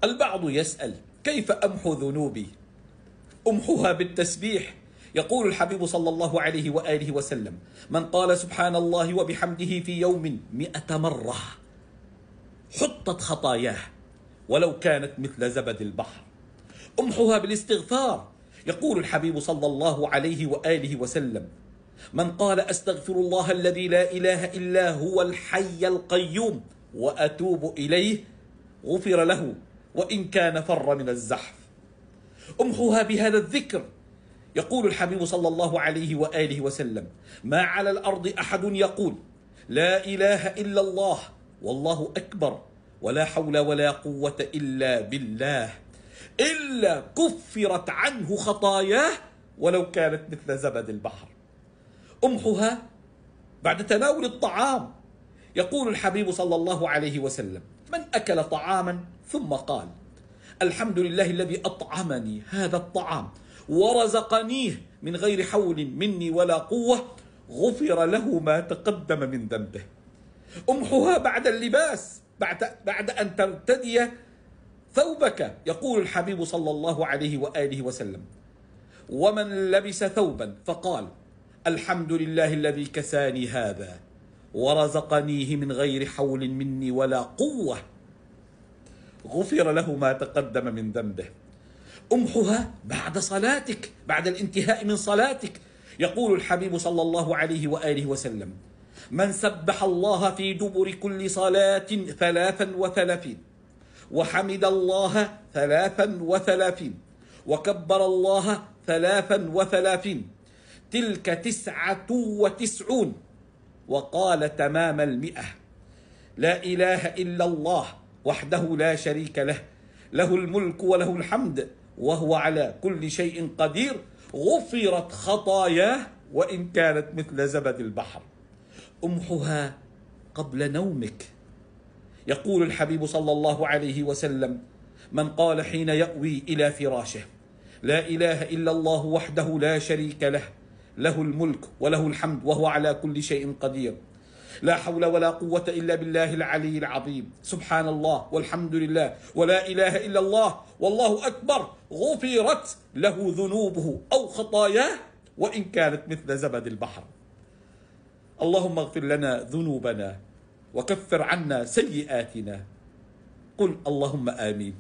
البعض يسأل: كيف أمحو ذنوبي؟ أمحوها بالتسبيح. يقول الحبيب صلى الله عليه وآله وسلم: من قال سبحان الله وبحمده في يوم 100 مرة حطت خطاياه ولو كانت مثل زبد البحر. أمحوها بالاستغفار. يقول الحبيب صلى الله عليه وآله وسلم: من قال أستغفر الله الذي لا إله إلا هو الحي القيوم وأتوب إليه غفر له وإن كان فر من الزحف. أمحوها بهذا الذكر. يقول الحبيب صلى الله عليه وآله وسلم: ما على الأرض أحد يقول لا إله إلا الله والله أكبر ولا حول ولا قوة إلا بالله إلا كفرت عنه خطاياه ولو كانت مثل زبد البحر. أمحها بعد تناول الطعام. يقول الحبيب صلى الله عليه وسلم: من أكل طعاما ثم قال الحمد لله الذي أطعمني هذا الطعام ورزقنيه من غير حول مني ولا قوة غفر له ما تقدم من ذنبه. أمحها بعد اللباس، بعد أن ترتدي ثوبك. يقول الحبيب صلى الله عليه وآله وسلم: ومن لبس ثوبا فقال الحمد لله الذي كساني هذا ورزقنيه من غير حول مني ولا قوة غفر له ما تقدم من ذنبه. أمحها بعد صلاتك، بعد الانتهاء من صلاتك. يقول الحبيب صلى الله عليه وآله وسلم: من سبح الله في دبر كل صلاة 33 وحمد الله 33 وكبر الله 33 تلك 99 وقال تمام 100 لا إله إلا الله وحده لا شريك له له الملك وله الحمد وهو على كل شيء قدير غفرت خطاياه وإن كانت مثل زبد البحر. أمحها قبل نومك. يقول الحبيب صلى الله عليه وسلم: من قال حين يأوي إلى فراشه لا إله إلا الله وحده لا شريك له له الملك وله الحمد وهو على كل شيء قدير لا حول ولا قوة إلا بالله العلي العظيم سبحان الله والحمد لله ولا إله إلا الله والله أكبر غفرت له ذنوبه أو خطاياه وإن كانت مثل زبد البحر. اللهم اغفر لنا ذنوبنا وكفر عنا سيئاتنا. قل اللهم آمين.